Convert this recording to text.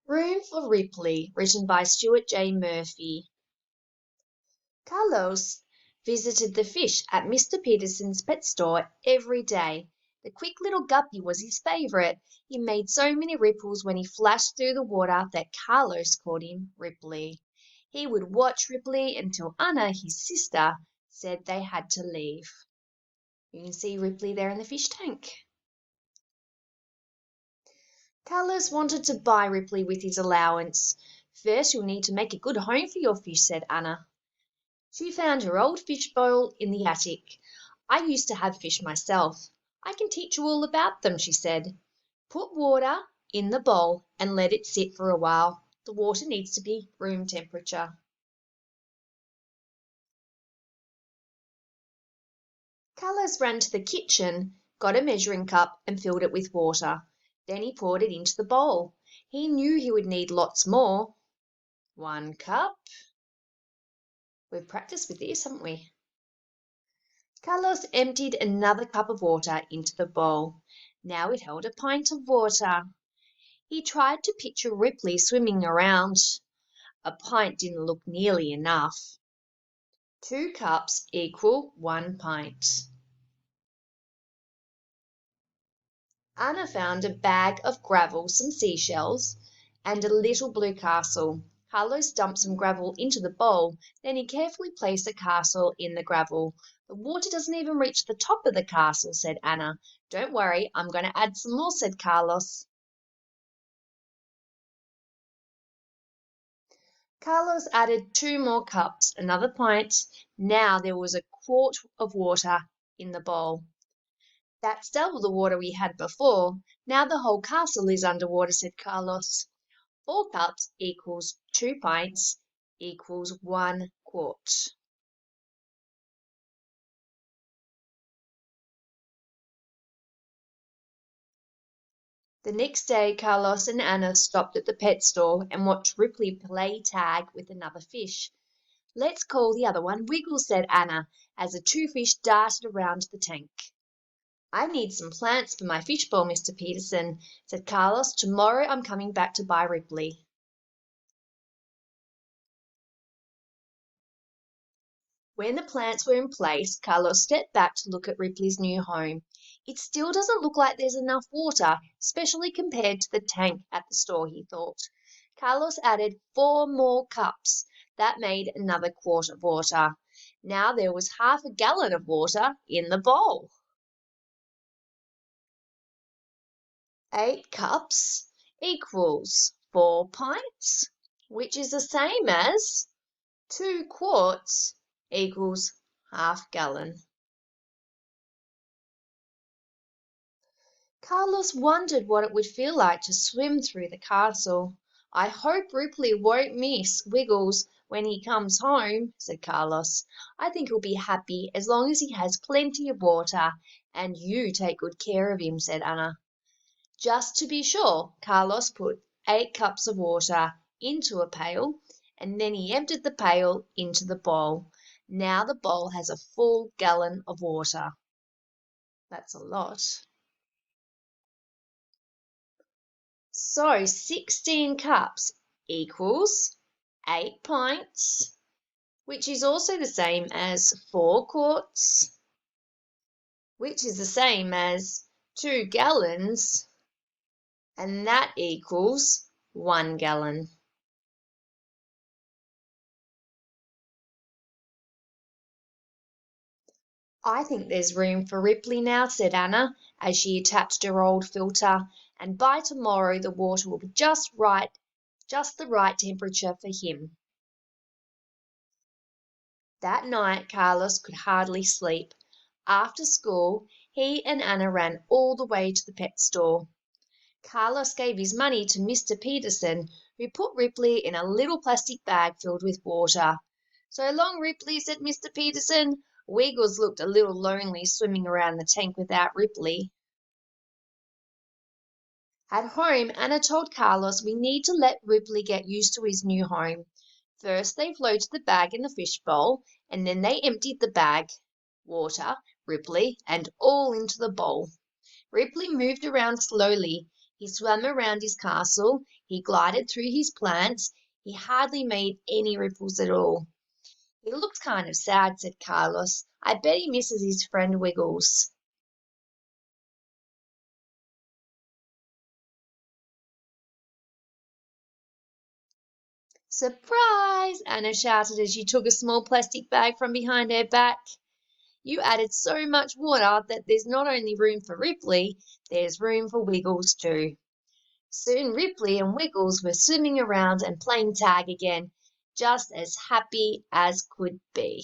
Room for Ripley, written by Stuart J. Murphy. Carlos visited the fish at Mr. Peterson's pet store every day. The quick little guppy was his favorite. He made so many ripples when he flashed through the water that Carlos called him Ripley. He would watch Ripley until Anna, his sister, said they had to leave. You can see Ripley there in the fish tank. Carlos wanted to buy Ripley with his allowance. First, you'll need to make a good home for your fish, said Anna. She found her old fish bowl in the attic. I used to have fish myself. I can teach you all about them, she said. Put water in the bowl and let it sit for a while. The water needs to be room temperature. Carlos ran to the kitchen, got a measuring cup and filled it with water. Then he poured it into the bowl. He knew he would need lots more. 1 cup. We've practiced with this, haven't we? Carlos emptied another cup of water into the bowl. Now it held a pint of water. He tried to picture Ripley swimming around. A pint didn't look nearly enough. 2 cups equal 1 pint. Anna found a bag of gravel, some seashells, and a little blue castle. Carlos dumped some gravel into the bowl. Then he carefully placed the castle in the gravel. The water doesn't even reach the top of the castle, said Anna. Don't worry, I'm going to add some more, said Carlos. Carlos added 2 more cups, another pint. Now there was a quart of water in the bowl. That's double the water we had before. Now the whole castle is underwater, said Carlos. 4 cups equals 2 pints equals 1 quart. The next day, Carlos and Anna stopped at the pet store and watched Ripley play tag with another fish. Let's call the other one Wiggles, said Anna, as the 2 fish darted around the tank. I need some plants for my fishbowl, Mr. Peterson, said Carlos. Tomorrow I'm coming back to buy Ripley. When the plants were in place, Carlos stepped back to look at Ripley's new home. It still doesn't look like there's enough water, especially compared to the tank at the store, he thought. Carlos added 4 more cups. That made another quart of water. Now there was half a gallon of water in the bowl. 8 cups equals 4 pints, which is the same as 2 quarts equals half gallon. Carlos wondered what it would feel like to swim through the castle. I hope Ripley won't miss Wiggles when he comes home, said Carlos. I think he'll be happy as long as he has plenty of water, and you take good care of him, said Anna. Just to be sure, Carlos put 8 cups of water into a pail, and then he emptied the pail into the bowl. Now the bowl has a full gallon of water. That's a lot. So 16 cups equals 8 pints, which is also the same as 4 quarts, which is the same as 2 gallons, and that equals 1 gallon. I think there's room for Ripley now, said Anna, as she attached her old filter, and by tomorrow the water will be just the right temperature for him. That night Carlos could hardly sleep. After school, he and Anna ran all the way to the pet store. Carlos gave his money to Mr. Peterson, who put Ripley in a little plastic bag filled with water. So long, Ripley, said Mr. Peterson. Wiggles looked a little lonely swimming around the tank without Ripley. At home, Anna told Carlos we need to let Ripley get used to his new home. First, they floated the bag in the fish bowl, and then they emptied the bag, water, Ripley, and all into the bowl. Ripley moved around slowly. He swam around his castle. He glided through his plants. He hardly made any ripples at all. He looked kind of sad, said Carlos. I bet he misses his friend Wiggles. Surprise! Anna shouted as she took a small plastic bag from behind her back. You added so much water that there's not only room for Ripley, there's room for Wiggles too. Soon Ripley and Wiggles were swimming around and playing tag again, just as happy as could be.